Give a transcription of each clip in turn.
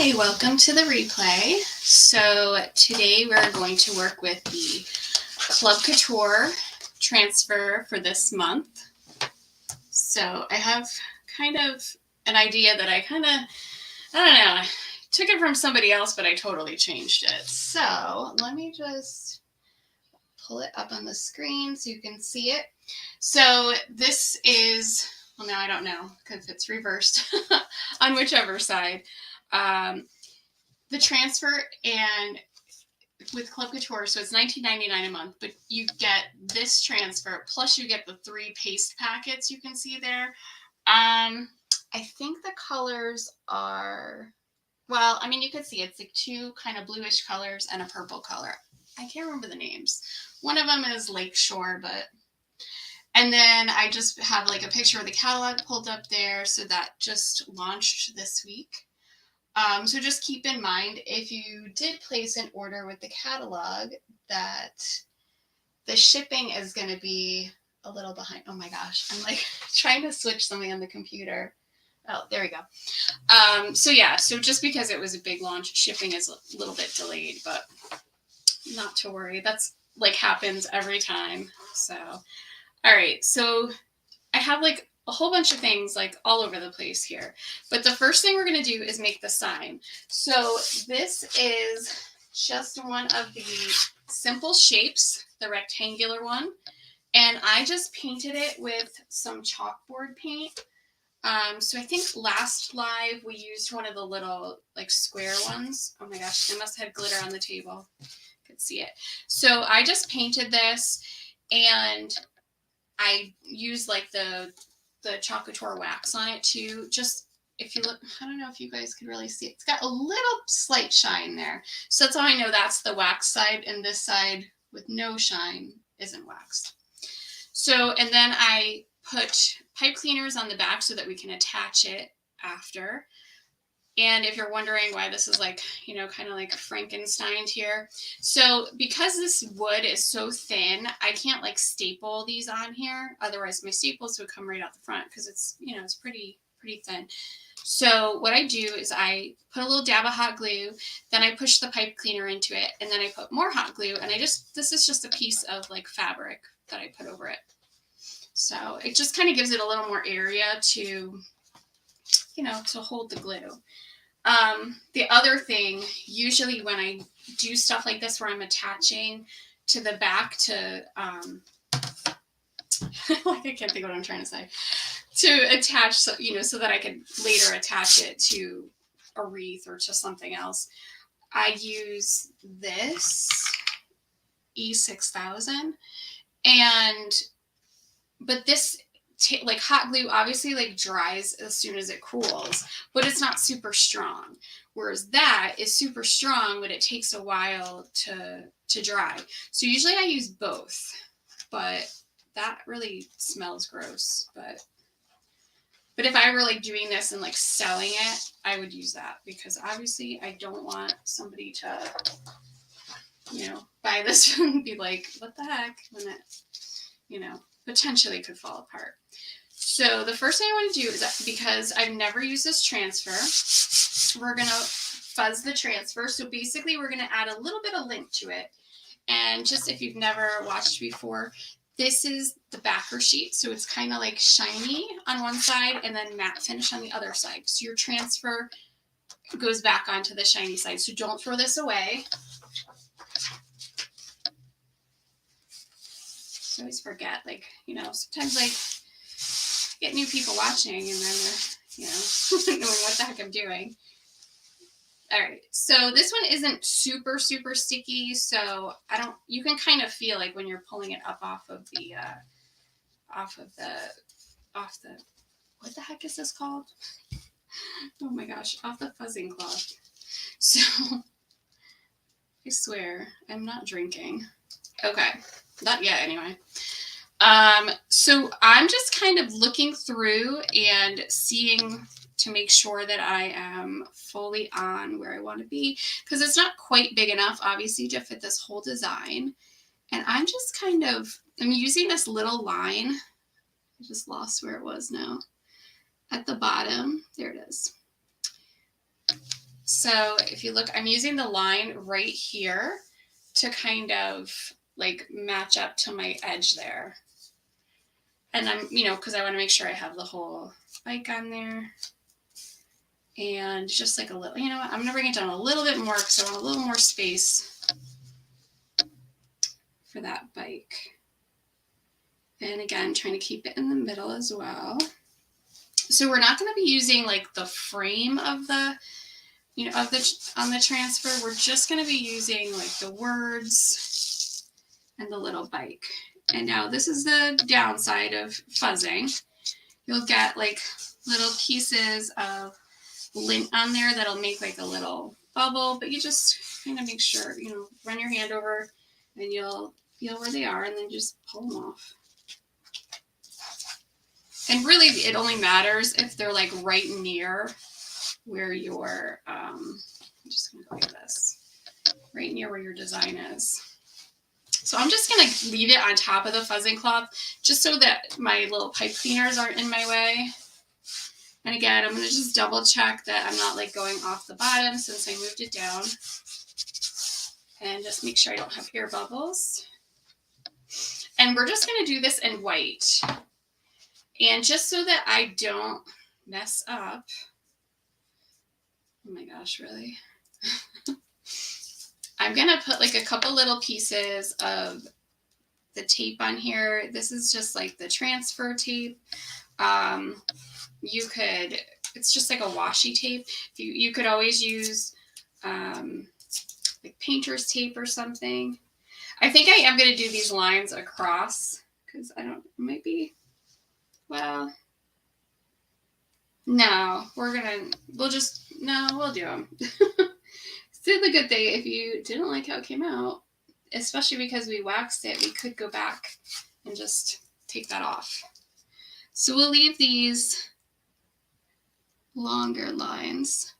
Hi, welcome to the replay. So today we're going to work with the Club Couture transfer for this month. So I have kind of an idea that I don't know, took it from somebody else, but I totally changed it. So let me just pull it up on the screen so you can see it. So this is, well, now I don't know because it's reversed on whichever side. The transfer and with Club Couture, so it's $19.99 a month, but you get this transfer plus you get the 3 paste packets you can see there. I think the colors are, well, I mean, you could see it's like 2 kind of bluish colors and a purple color. I can't remember the names. One of them is Lakeshore, and then I just have like a picture of the catalog pulled up there, so that just launched this week. So just keep in mind, if you did place an order with the catalog, that the shipping is going to be a little behind. Oh my gosh, I'm like trying to switch something on the computer. Oh, there we go. So just because it was a big launch, shipping is a little bit delayed, but not to worry. That's like happens every time. So, all right. So I have like a whole bunch of things like all over the place here. But the first thing we're going to do is make the sign. So this is just one of the simple shapes, the rectangular one. And I just painted it with some chalkboard paint. So I think last live we used one of the little like square ones. Oh my gosh, I must have had glitter on the table. Could see it. So I just painted this and I used like the Chalk Couture wax on it too. Just if you look, I don't know if you guys can really see it. It's got a little slight shine there. So that's how I know that's the wax side, and this side with no shine isn't waxed. So, and then I put pipe cleaners on the back so that we can attach it after. And if you're wondering why this is like, kind of like Frankensteined here. So because this wood is so thin, I can't like staple these on here. Otherwise my staples would come right out the front because it's, it's pretty thin. So what I do is I put a little dab of hot glue, then I push the pipe cleaner into it, and then I put more hot glue, and this is just a piece of like fabric that I put over it. So it just kind of gives it a little more area to, to hold the glue. The other thing, usually when I do stuff like this where I'm attaching to the back to, like I can't think of what I'm trying to say, to attach, so that I could later attach it to a wreath or to something else, I use this E6000, but this, like hot glue obviously like dries as soon as it cools, but it's not super strong. Whereas that is super strong, but it takes a while to dry. So usually I use both, but that really smells gross. But if I were like doing this and like selling it, I would use that because obviously I don't want somebody to, buy this and be like, what the heck, when it, potentially could fall apart. So the first thing I want to do is that because I've never used this transfer, we're going to fuzz the transfer. So basically we're going to add a little bit of lint to it. And just if you've never watched before, this is the backer sheet. So it's kind of like shiny on one side and then matte finish on the other side. So your transfer goes back onto the shiny side. So don't throw this away. I always forget, like, sometimes like get new people watching and then they're, knowing what the heck I'm doing. All right, so this one isn't super sticky, so you can kind of feel like when you're pulling it up off the what the heck is this called? Oh my gosh, off the fuzzing cloth. So I swear I'm not drinking. Okay, not yet anyway. So I'm just kind of looking through and seeing to make sure that I am fully on where I want to be, because it's not quite big enough, obviously, to fit this whole design. And I'm just I'm using this little line. I just lost where it was now. At the bottom, there it is. So if you look, I'm using the line right here to kind of like match up to my edge there. And I'm, because I want to make sure I have the whole bike on there. And just like a little, I'm going to bring it down a little bit more because I want a little more space for that bike. And again, trying to keep it in the middle as well. So we're not going to be using like the frame of the, on the transfer. We're just going to be using like the words and the little bike. And now this is the downside of fuzzing. You'll get like little pieces of lint on there that'll make like a little bubble, but you just kind of make sure, run your hand over and you'll feel where they are and then just pull them off. And really it only matters if they're like right near where your, I'm just gonna go like this, right near where your design is. So I'm just gonna leave it on top of the fuzzing cloth just so that my little pipe cleaners aren't in my way. And again, I'm gonna just double check that I'm not like going off the bottom since I moved it down. And just make sure I don't have air bubbles. And we're just gonna do this in white. And just so that I don't mess up, oh my gosh, really? I'm gonna put like a couple little pieces of the tape on here. This is just like the transfer tape. It's just like a washi tape. You could always use like painter's tape or something. I think I am gonna do these lines across because we'll do them. Still the good thing, if you didn't like how it came out, especially because we waxed it, we could go back and just take that off. So we'll leave these longer lines.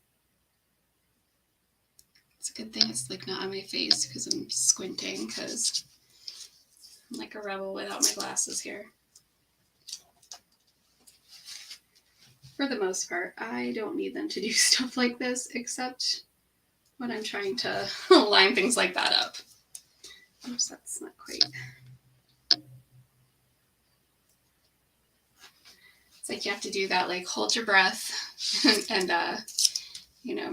It's a good thing it's like not on my face because I'm squinting because I'm like a rebel without my glasses here. For the most part, I don't need them to do stuff like this except when I'm trying to line things like that up. Oops, that's not quite. It's like you have to do that, like hold your breath and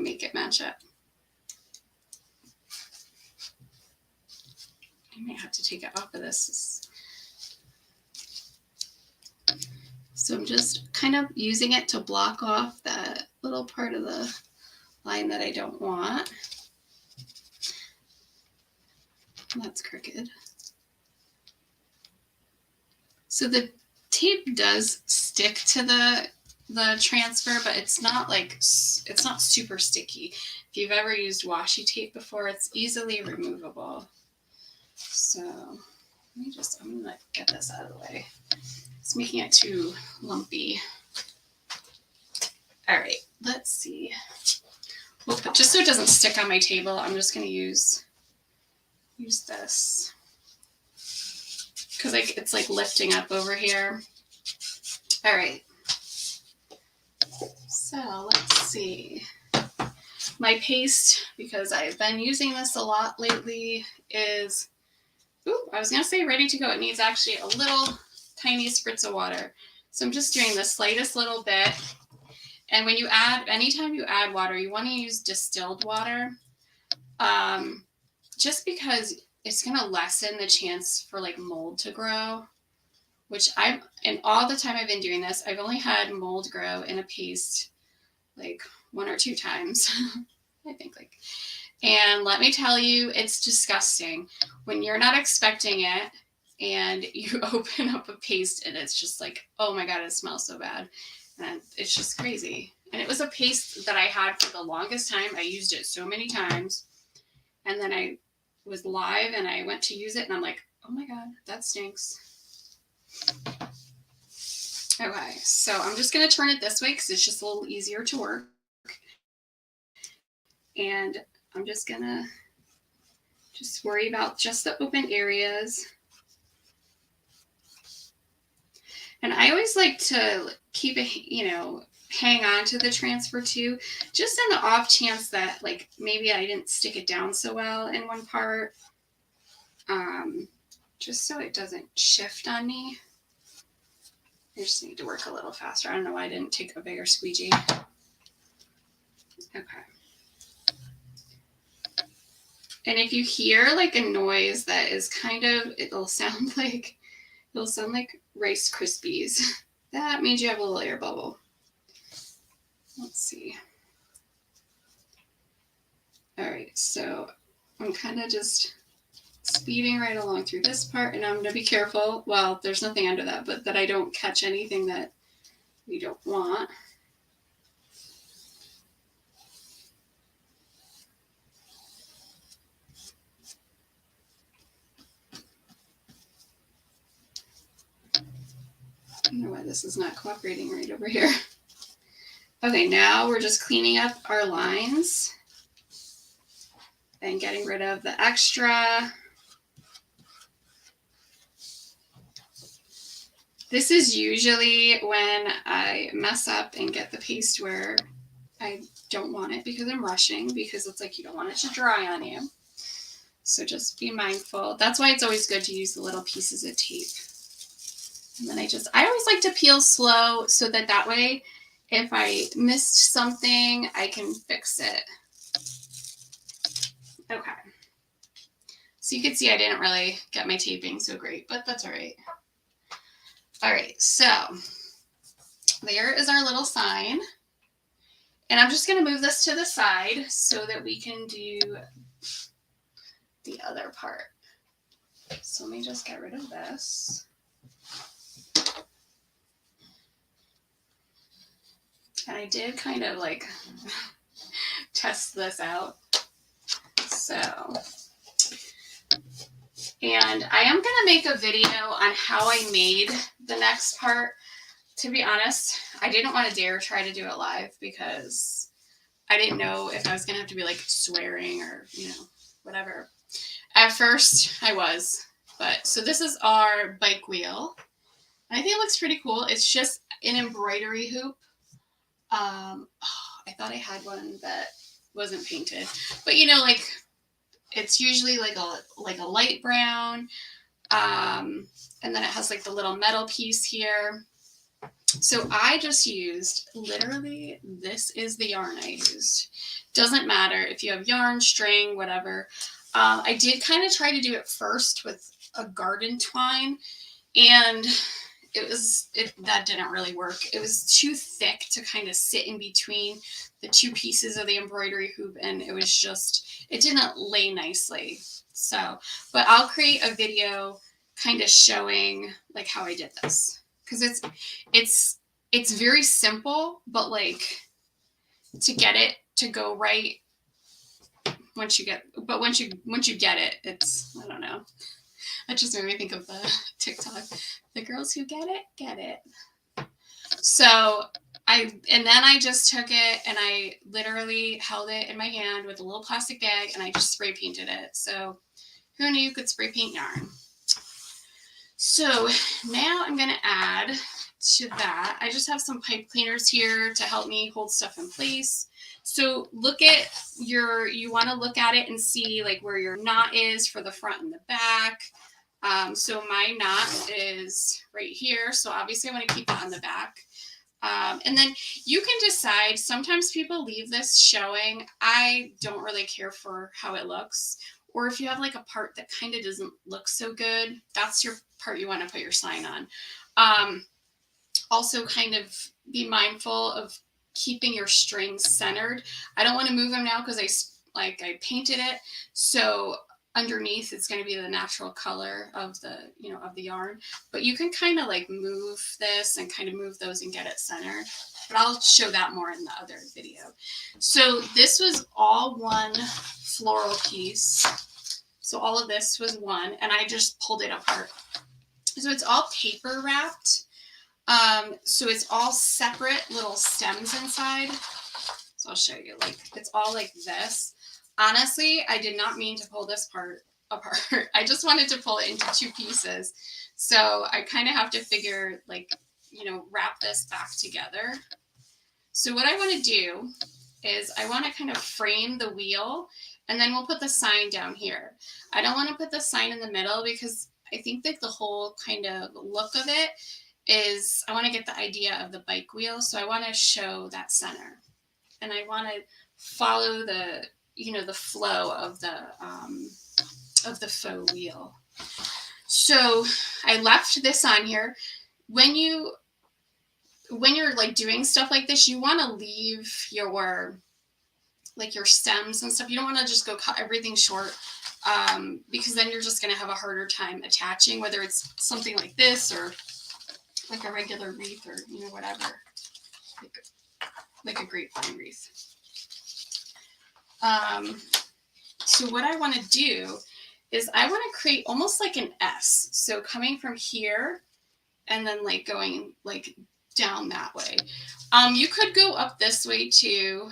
make it match up. I might have to take it off of this. So I'm just kind of using it to block off that little part of the line that I don't want. That's crooked. So the tape does stick to the transfer, but it's not super sticky. If you've ever used washi tape before, it's easily removable. So I'm gonna get this out of the way. It's making it too lumpy. All right, let's see. Well, but just so it doesn't stick on my table, I'm just gonna use this because it's like lifting up over here. All right. So let's see. My paste, because I've been using this a lot lately, is, I was gonna say ready to go. It needs actually a little tiny spritz of water. So I'm just doing the slightest little bit. And anytime you add water, you want to use distilled water, just because it's going to lessen the chance for like mold to grow, and all the time I've been doing this, I've only had mold grow in a paste like 1 or 2 times, I think and let me tell you, it's disgusting when you're not expecting it and you open up a paste and it's just like, oh my God, it smells so bad. And it's just crazy. And it was a paste that I had for the longest time. I used it so many times. And then I was live and I went to use it and I'm like, oh my God, that stinks. Okay, so I'm just going to turn it this way because it's just a little easier to work. And I'm just going to worry about just the open areas. And I always like to keep a hang on to the transfer too, just in the off chance that like maybe I didn't stick it down so well in one part, just so it doesn't shift on me. I just need to work a little faster. I don't know why I didn't take a bigger squeegee. Okay. And if you hear like a noise that is kind of, it'll sound like Rice Krispies. That means you have a little air bubble. Let's see. All right, so I'm kind of just speeding right along through this part, and I'm going to be careful. Well, there's nothing under that, but that I don't catch anything that we don't want. I don't know why this is not cooperating right over here. Okay, now we're just cleaning up our lines and getting rid of the extra. This is usually when I mess up and get the paste where I don't want it because I'm rushing, because it's like you don't want it to dry on you. So just be mindful. That's why it's always good to use the little pieces of tape. And then I always like to peel slow so that way if I missed something, I can fix it. Okay. So you can see I didn't really get my taping so great, but that's all right. All right, so there is our little sign. And I'm just going to move this to the side so that we can do the other part. So let me just get rid of this. And I did kind of like test this out. So, and I am going to make a video on how I made the next part. To be honest, I didn't want to dare try to do it live because I didn't know if I was going to have to be like swearing or, you know, whatever. At first I was, but so this is our bike wheel. I think it looks pretty cool. It's just an embroidery hoop. I thought I had one that wasn't painted, but you know, like it's usually like a light brown. And then it has like the little metal piece here. So I just used, literally, this is the yarn I used. Doesn't matter if you have yarn, string, whatever. I did kind of try to do it first with a garden twine, and that didn't really work. It was too thick to kind of sit in between the two pieces of the embroidery hoop, and it didn't lay nicely. So, but I'll create a video kind of showing like how I did this. Because it's very simple, but like to get it to go right once you get it, it's, I don't know. That just made me think of the TikTok. The girls who get it, get it. So then I just took it and I literally held it in my hand with a little plastic bag and I just spray painted it. So who knew you could spray paint yarn? So now I'm going to add to that. I just have some pipe cleaners here to help me hold stuff in place. So you want to look at it and see like where your knot is for the front and the back. So my knot is right here. So obviously I want to keep that on the back. And then you can decide. Sometimes people leave this showing. I don't really care for how it looks. Or if you have like a part that kind of doesn't look so good, that's your part you want to put your sign on. Also kind of be mindful of keeping your strings centered. I don't want to move them now because I painted it. So underneath it's going to be the natural color of the yarn. But you can kind of like move this and kind of move those and get it centered. But I'll show that more in the other video. So this was all one floral piece. So all of this was one, and I just pulled it apart. So it's all paper wrapped. So it's all separate little stems inside. So I'll show you, like, it's all like this. Honestly, I did not mean to pull this part apart. I just wanted to pull it into two pieces. So I kind of have to figure, like, wrap this back together. So what I want to do is I want to kind of frame the wheel, and then we'll put the sign down here. I don't want to put the sign in the middle because I think that the whole kind of look of it is, I want to get the idea of the bike wheel. So I want to show that center, and I want to follow the, the flow of the faux wheel. So I left this on here. When you're like doing stuff like this, you want to leave your stems and stuff. You don't want to just go cut everything short, because then you're just going to have a harder time attaching, whether it's something like this or like a regular wreath or, whatever, like a grapevine wreath. So what I want to do is I want to create almost like an S. So coming from here and then like going like down that way. You could go up this way too,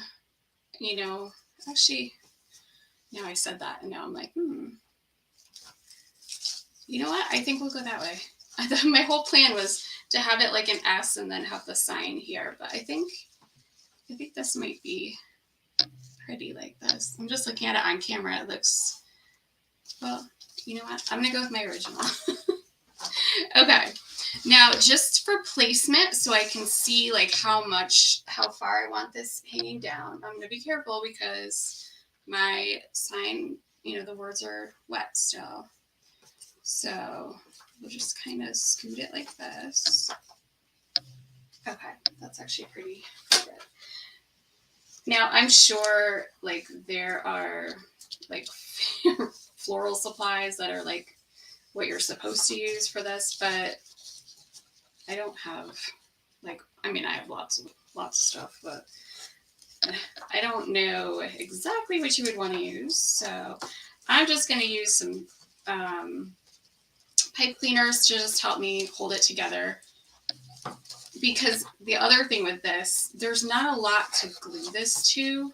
actually, now I said that and now I'm like, you know what? I think we'll go that way. I thought my whole plan was to have it like an S and then have the sign here, but I think this might be pretty like this. I'm just looking at it on camera. It looks, well, you know what? I'm going to go with my original. Okay. Now, just for placement, so I can see like how far I want this hanging down, I'm going to be careful because my sign, the words are wet still. So we'll just kind of scoot it like this. Okay, that's actually pretty good. Now, I'm sure like there are like floral supplies that are like what you're supposed to use for this, but I don't have I have lots of stuff, but I don't know exactly what you would want to use. So I'm just going to use some pipe cleaners to just help me hold it together. Because the other thing with this, there's not a lot to glue this to.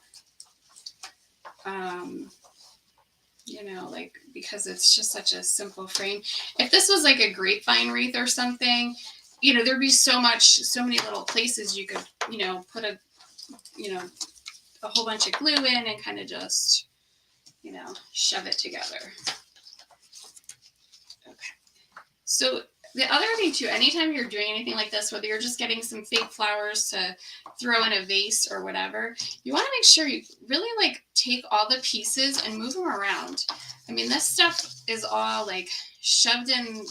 Because it's just such a simple frame. If this was like a grapevine wreath or something, there'd be so many little places you could, put a whole bunch of glue in and kind of just, shove it together. Okay. So the other thing too, anytime you're doing anything like this, whether you're just getting some fake flowers to throw in a vase or whatever, you want to make sure you really like take all the pieces and move them around. I mean, this stuff is all like shoved in,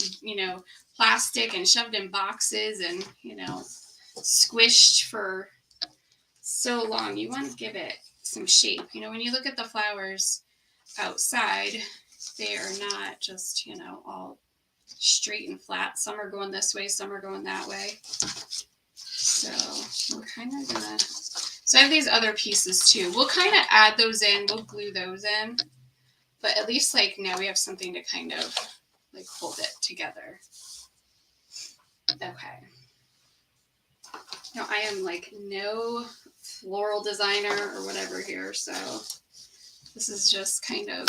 plastic and shoved in boxes and, squished for so long. You want to give it some shape. When you look at the flowers outside, they are not just, all straight and flat. Some are going this way, some are going that way. So we're kind of gonna, so I have these other pieces too. We'll kind of add those in, we'll glue those in, but at least like now we have something to kind of like hold it together. Okay. Now I am like no floral designer or whatever here, so this is just kind of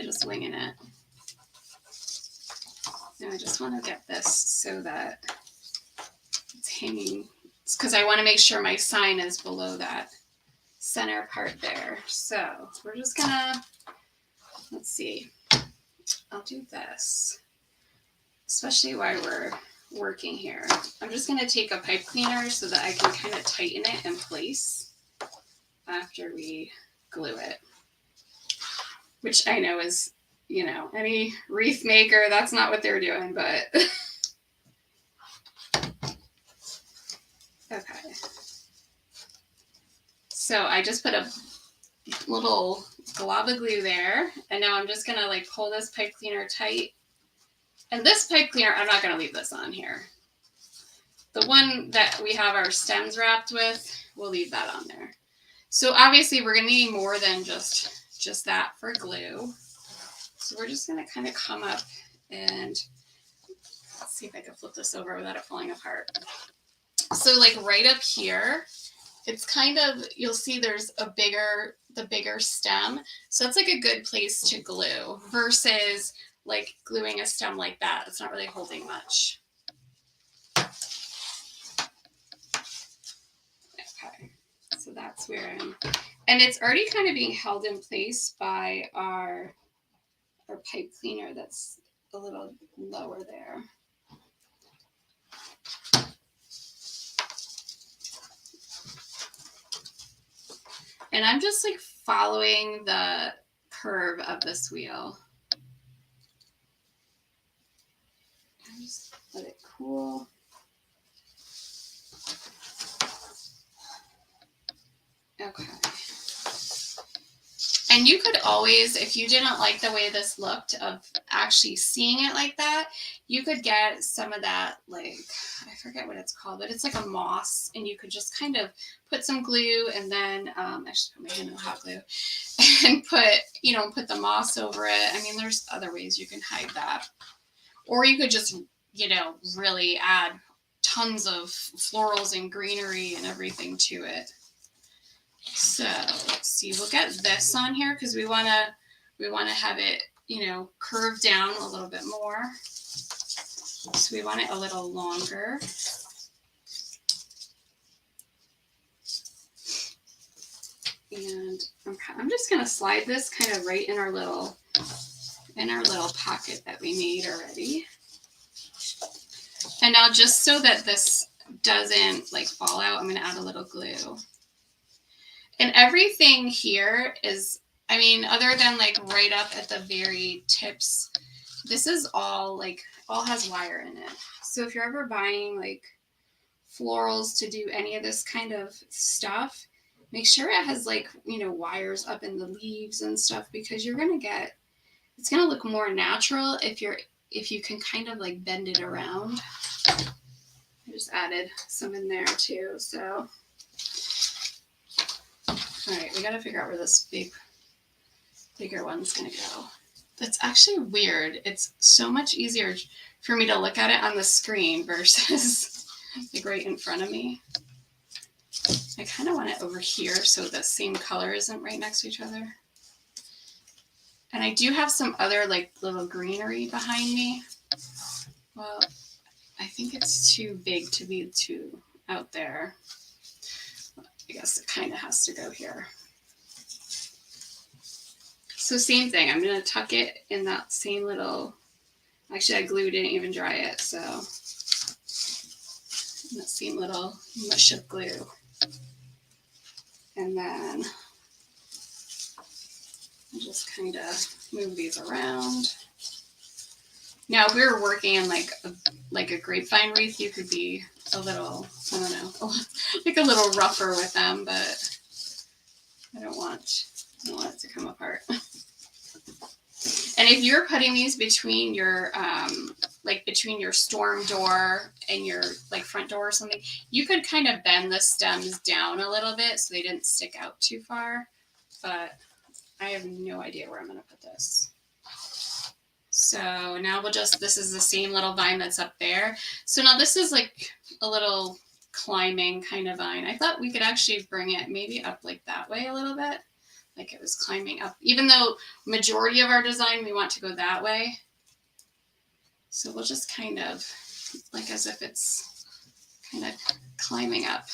just winging it. Now I just want to get this so that it's hanging. It's because I want to make sure my sign is below that center part there. So we're just gonna, let's see, I'll do this, especially while we're working here. I'm just gonna take a pipe cleaner so that I can kind of tighten it in place after we glue it, which I know is, any wreath maker, that's not what they're doing, but okay. So I just put a little glob of glue there, and now I'm just gonna like pull this pipe cleaner tight. And this pipe cleaner, I'm not gonna leave this on here. The one that we have our stems wrapped with, we'll leave that on there. So obviously we're gonna need more than just that for glue. So we're just gonna kind of come up and let's see if I can flip this over without it falling apart. So like right up here, it's kind of, you'll see there's the bigger stem. So that's like a good place to glue versus like gluing a stem like that. It's not really holding much. So that's where and it's already kind of being held in place by our pipe cleaner that's a little lower there. And I'm just like following the curve of this wheel. Just let it cool. Okay. And you could always, if you didn't like the way this looked of actually seeing it like that, you could get some of that, like, I forget what it's called, but it's like a moss, and you could just kind of put some glue and then, actually put my hand in hot glue, and put the moss over it. I mean, there's other ways you can hide that. Or you could just, really add tons of florals and greenery and everything to it. So let's see, we'll get this on here because we want to have it, curve down a little bit more. So we want it a little longer. And I'm just going to slide this kind of right in our little pocket that we made already. And now just so that this doesn't like fall out, I'm going to add a little glue. And everything here is, other than like right up at the very tips, this is all has wire in it. So if you're ever buying like florals to do any of this kind of stuff, make sure it has wires up in the leaves and stuff, because it's going to look more natural if you can kind of like bend it around. I just added some in there too, so. All right, we got to figure out where this bigger one's going to go. That's actually weird. It's so much easier for me to look at it on the screen versus like right in front of me. I kind of want it over here so the same color isn't right next to each other. And I do have some other like little greenery behind me. Well, I think it's too big to be too out there. I guess it kind of has to go here. So same thing, I'm going to tuck it in that same little, actually I glue didn't even dry it, so that same little mush of glue. And then I'll just kind of move these around. Now if we were working in like a grapevine wreath, you could be a little, I don't know, like a little rougher with them, but I don't want it to come apart. And if you're putting these between your storm door and your like front door or something, you could kind of bend the stems down a little bit so they didn't stick out too far. But I have no idea where I'm going to put this. So now this is the same little vine that's up there. So now this is like a little climbing kind of vine. I thought we could actually bring it maybe up like that way a little bit. Like it was climbing up, even though majority of our design, we want to go that way. So we'll just kind of, like as if it's kind of climbing up.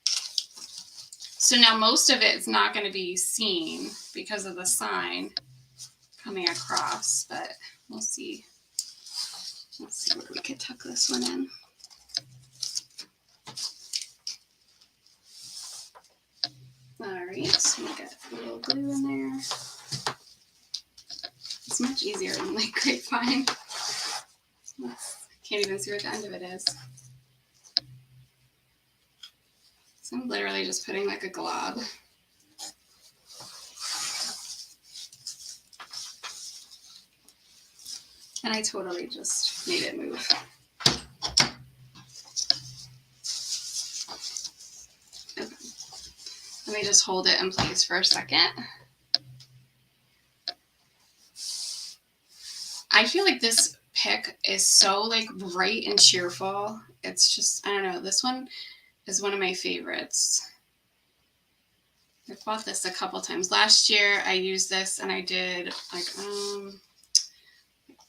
So now most of it is not going to be seen because of the sign coming across, but we'll see. Let's see where we could tuck this one in. All right, so we'll get a little glue in there. It's much easier than like grapevine. Can't even see where the end of it is. So I'm literally just putting like a glob. And I totally just made it move. Okay. Let me just hold it in place for a second. I feel like this pick is so like bright and cheerful. It's just, I don't know, this one is one of my favorites. I've bought this a couple times. Last year I used this and I did like a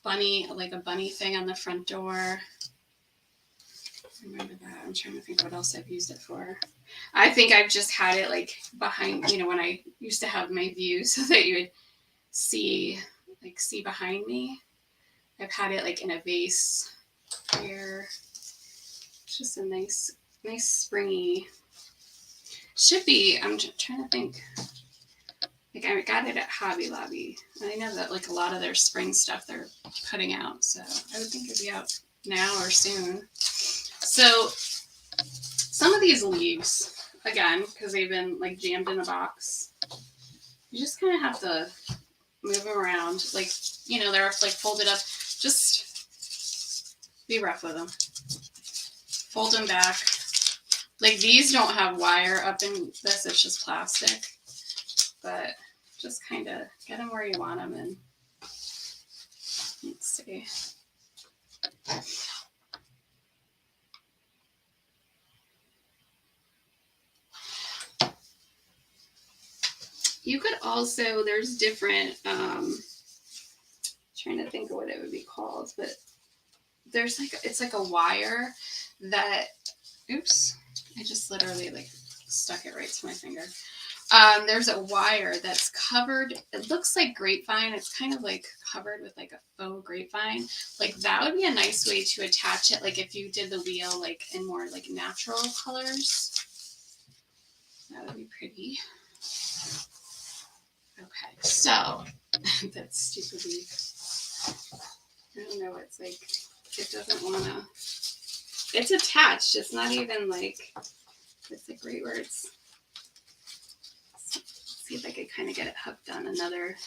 bunny thing on the front door. remember that. I'm trying to think what else I've used it for. I think I've just had it like behind, when I used to have my view so that you would see behind me. I've had it like in a vase here. It's just a nice springy. Should be, I'm just trying to think. Like I got it at Hobby Lobby. And I know that like a lot of their spring stuff they're putting out. So I would think it'd be out now or soon. So some of these leaves, again, because they've been like jammed in a box, you just kind of have to move them around. Like, they're like folded up. Just be rough with them. Fold them back. Like these don't have wire up in this, it's just plastic. But just kind of get them where you want them. And let's see. You could also, there's different, trying to think of what it would be called, but there's like, it's like a wire that, oops, I just literally like stuck it right to my finger. There's a wire that's covered, it looks like grapevine. It's kind of like covered with like a faux grapevine. Like that would be a nice way to attach it. Like if you did the wheel like in more like natural colors, that would be pretty. Okay, so that's stupidly, I don't know, it's like, it doesn't want to, it's attached. It's not even like, it's like right where it's, see if I could kind of get it hooked on another,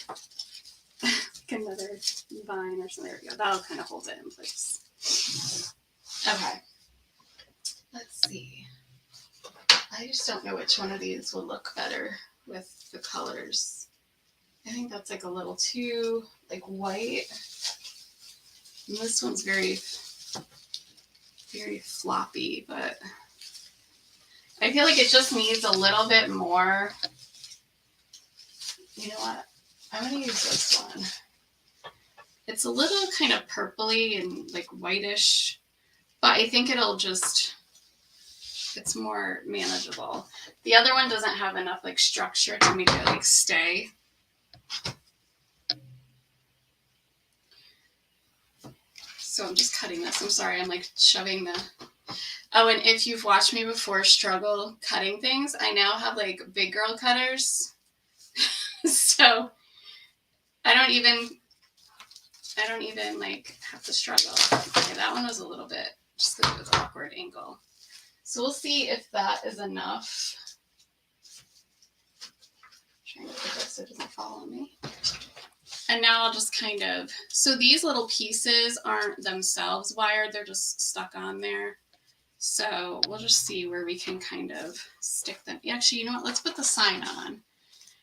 like another vine or something. There we go. That'll kind of hold it in place. Okay. Let's see. I just don't know which one of these will look better with the colors. I think that's like a little too like white. And this one's very, very floppy, but I feel like it just needs a little bit more. You know what? I'm going to use this one. It's a little kind of purpley and like whitish, but I think it'll just, it's more manageable. The other one doesn't have enough like structure to make it like stay. So I'm just cutting this. I'm sorry, I'm like shoving the, oh, and if you've watched me before struggle cutting things, I now have like big girl cutters. So I don't even like have to struggle. Okay, that one was a little bit, just because it was an awkward angle. So we'll see if that is enough. I'm trying to put this so it doesn't fall on me. And now I'll just kind of, so these little pieces aren't themselves wired, they're just stuck on there. So we'll just see where we can kind of stick them. Actually, you know what, let's put the sign on.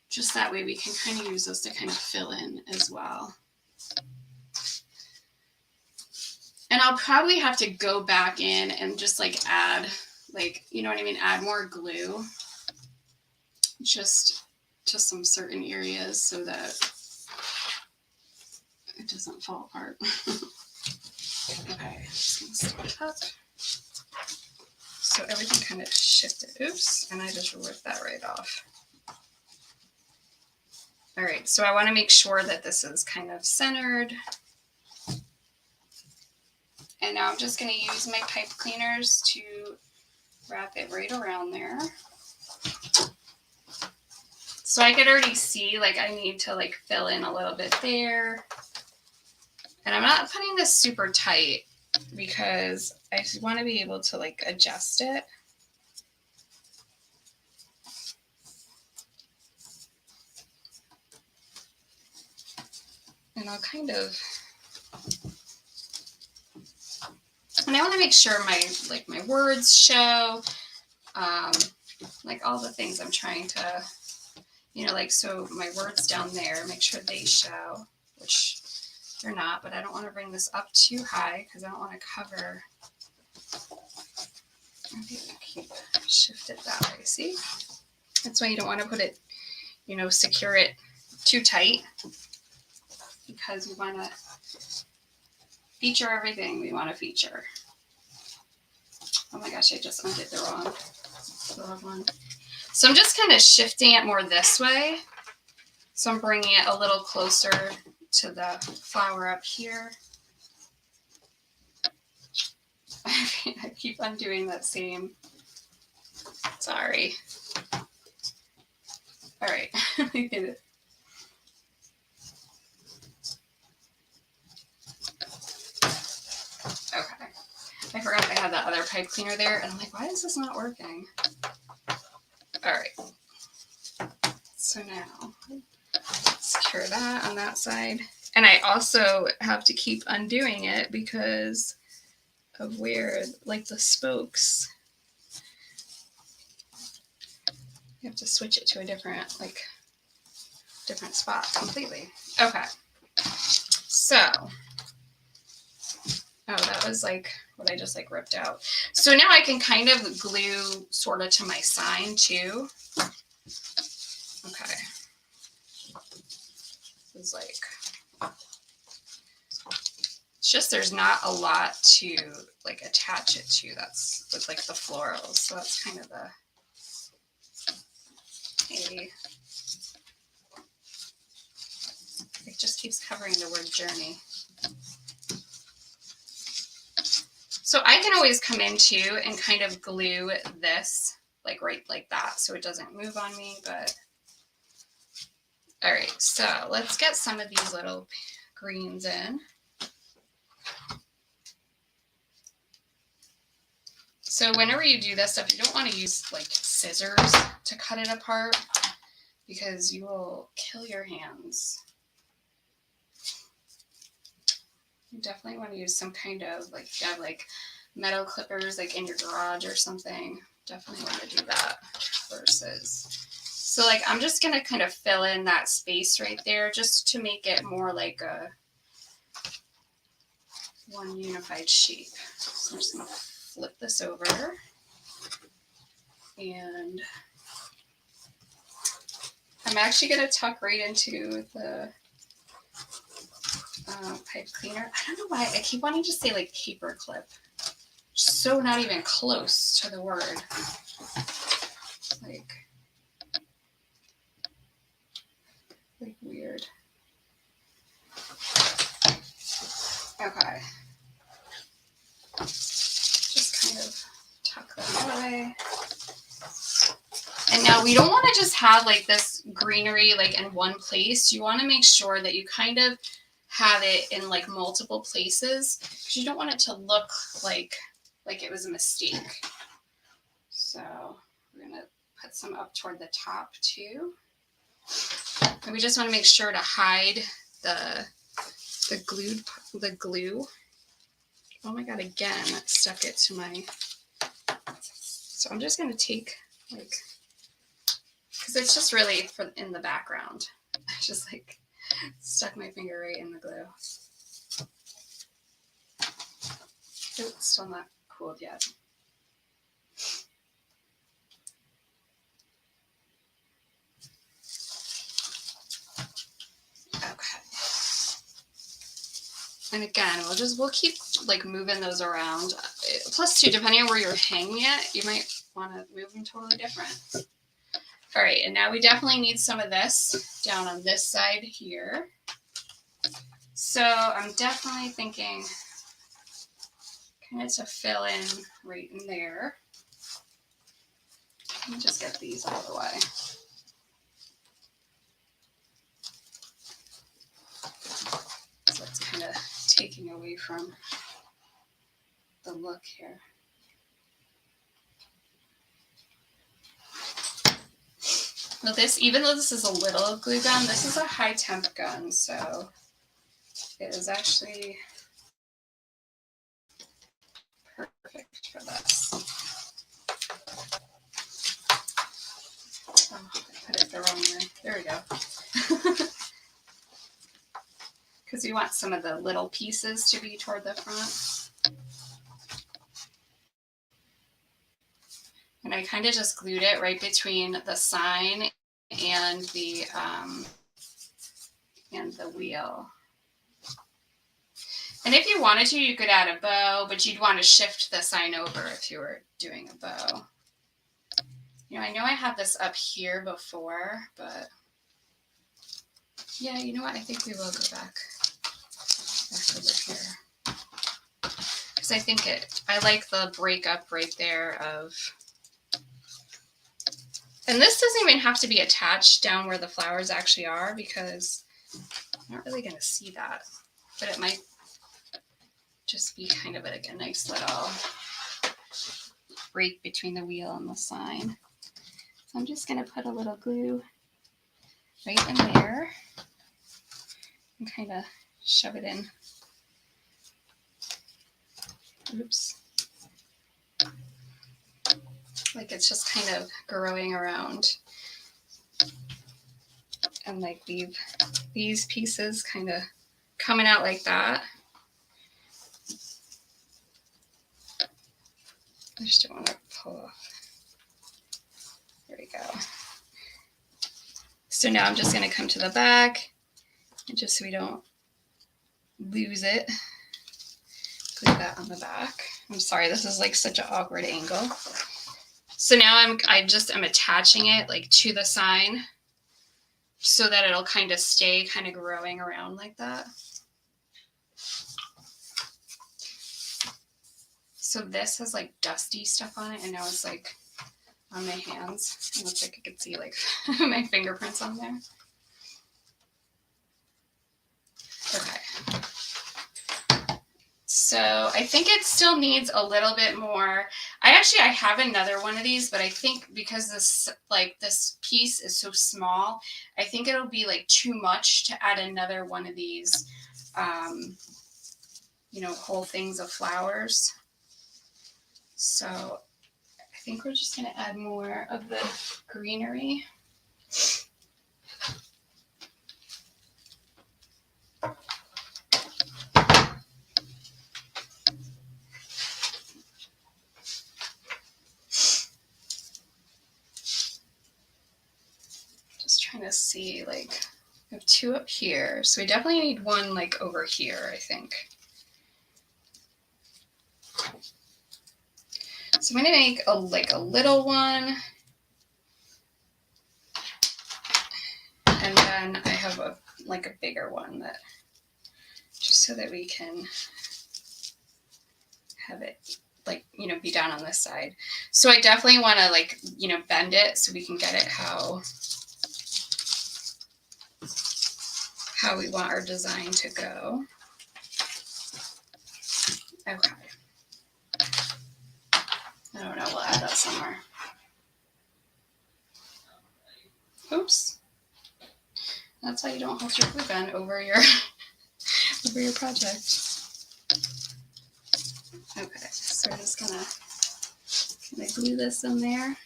Just that way we can kind of use those to kind of fill in as well. And I'll probably have to go back in and just like add, like, you know what I mean? Add more glue just to some certain areas so that it doesn't fall apart. Okay, just gonna stick it up. So everything kind of shifted. Oops, and I just ripped that right off. All right, so I want to make sure that this is kind of centered. And now I'm just going to use my pipe cleaners to wrap it right around there. So I could already see like I need to like fill in a little bit there. And I'm not putting this super tight because I just want to be able to like adjust it. And I'll kind of, and I want to make sure my words show, like all the things I'm trying to, like, so my words down there, make sure they show, which they're not, but I don't want to bring this up too high because I don't want to cover. Maybe I keep shift it that way. See, that's why you don't want to put it, secure it too tight because we want to feature everything we want to feature. Oh my gosh, I just undid the wrong one. So I'm just kind of shifting it more this way. So I'm bringing it a little closer to the flower up here. I keep undoing that same. Sorry. All right. Let me get it. Okay. I forgot I had that other pipe cleaner there, and I'm like, why is this not working? All right. So now, secure that on that side. And I also have to keep undoing it because of where, like, the spokes. You have to switch it to a different spot completely. Okay. So, oh, that was like what I just like ripped out. So now I can kind of glue sort of to my sign too. Okay. This is like, it's just there's not a lot to like attach it to. That's with like the florals. So that's kind of it just keeps covering the word journey. So I can always come in too and kind of glue this like right like that so it doesn't move on me, but all right, so let's get some of these little greens in. So whenever you do this stuff, you don't want to use like scissors to cut it apart because you will kill your hands. You definitely want to use some kind of like, if you have like metal clippers like in your garage or something, definitely want to do that versus. So like I'm just going to kind of fill in that space right there just to make it more like a one unified shape. So I'm just going to flip this over and I'm actually going to tuck right into the pipe cleaner. I don't know why I keep wanting to say like paper clip. So not even close to the word. Like weird. Okay. Just kind of tuck that away. And now we don't want to just have like this greenery like in one place. You want to make sure that you kind of have it in like multiple places because you don't want it to look like it was a mistake. So we're going to put some up toward the top too. And we just want to make sure to hide the glue. Oh my God, again, that stuck it to my, so I'm just going to take like, because it's just really in the background. I just like stuck my finger right in the glue. Oh, it's still not cooled yet. Okay. And again, we'll keep like moving those around. Plus too, depending on where you're hanging it, you might want to move them totally different. All right, and now we definitely need some of this down on this side here. So I'm definitely thinking kind of to fill in right in there. Let me just get these out of the way. So it's kind of taking away from the look here. Well, this, even though this is a little glue gun, this is a high temp gun, so it is actually perfect for this. Oh, I put it the wrong way. There we go. Because you want some of the little pieces to be toward the front. And I kind of just glued it right between the sign and the wheel. And if you wanted to, you could add a bow, but you'd want to shift the sign over if you were doing a bow. You know I have this up here before, but yeah, you know what? I think we will go back over here. Because I think I like the breakup right there of, and this doesn't even have to be attached down where the flowers actually are because I'm not really going to see that, but it might just be kind of like a nice little break between the wheel and the sign. So I'm just going to put a little glue right in there and kind of shove it in. Oops. Like it's just kind of growing around. And like leave these pieces kind of coming out like that. I just don't want to pull off. There we go. So now I'm just going to come to the back, and just so we don't lose it, glue that on the back. I'm sorry, this is like such an awkward angle. So now I just am attaching it like to the sign so that it'll kind of stay kind of growing around like that. So this has like dusty stuff on it, and now it's like on my hands. It looks like I could see like my fingerprints on there. Okay. So I think it still needs a little bit more. I have another one of these, but I think because this piece is so small, I think it'll be like too much to add another one of these, whole things of flowers. So I think we're just going to add more of the greenery. Just trying to see, like, we have two up here. So we definitely need one like over here, I think. So I'm going to make a little one. And then I have a bigger one that, just so that we can have it be down on this side. So I definitely want to bend it so we can get it how we want our design to go. Okay. I don't know, we'll add that somewhere. Oops. That's why you don't hold your glue gun over your project. Okay, so we're just gonna glue this in there.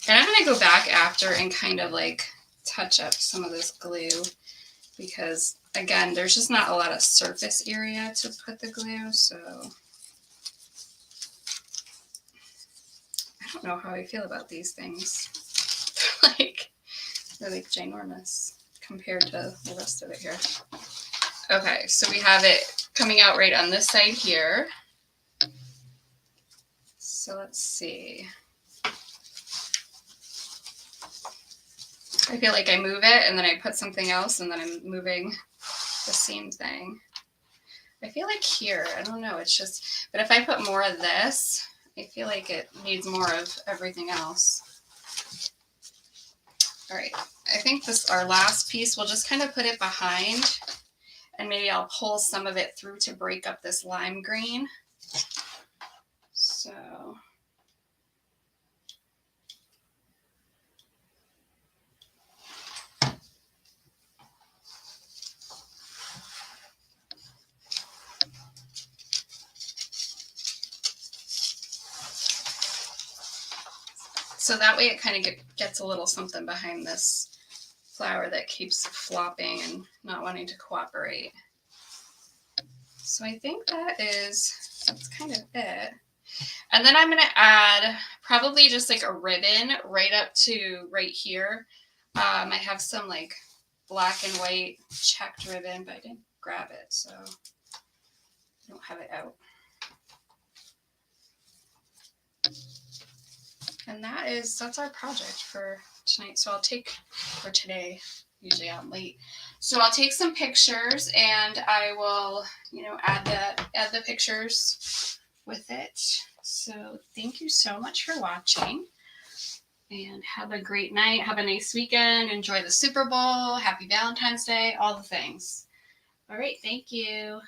And I'm gonna go back after and kind of touch up some of this glue because again, there's just not a lot of surface area to put the glue, so I don't know how I feel about these things. They're ginormous compared to the rest of it here. Okay, so we have it coming out right on this side here. So let's see. I feel like I move it and then I put something else and then I'm moving the same thing. I feel like here, I don't know, it's just, but if I put more of this, I feel like it needs more of everything else. All right, I think our last piece, we'll just kind of put it behind and maybe I'll pull some of it through to break up this lime green. So that way it kind of gets a little something behind this flower that keeps flopping and not wanting to cooperate. So I think that's kind of it. And then I'm going to add probably just a ribbon right up to right here. I have some black and white checked ribbon, but I didn't grab it, so I don't have it out. And that's our project for tonight. So I'll take, for today, usually I'm late. So I'll take some pictures and I will, add the pictures with it. So thank you so much for watching. And have a great night. Have a nice weekend. Enjoy the Super Bowl. Happy Valentine's Day. All the things. All right. Thank you.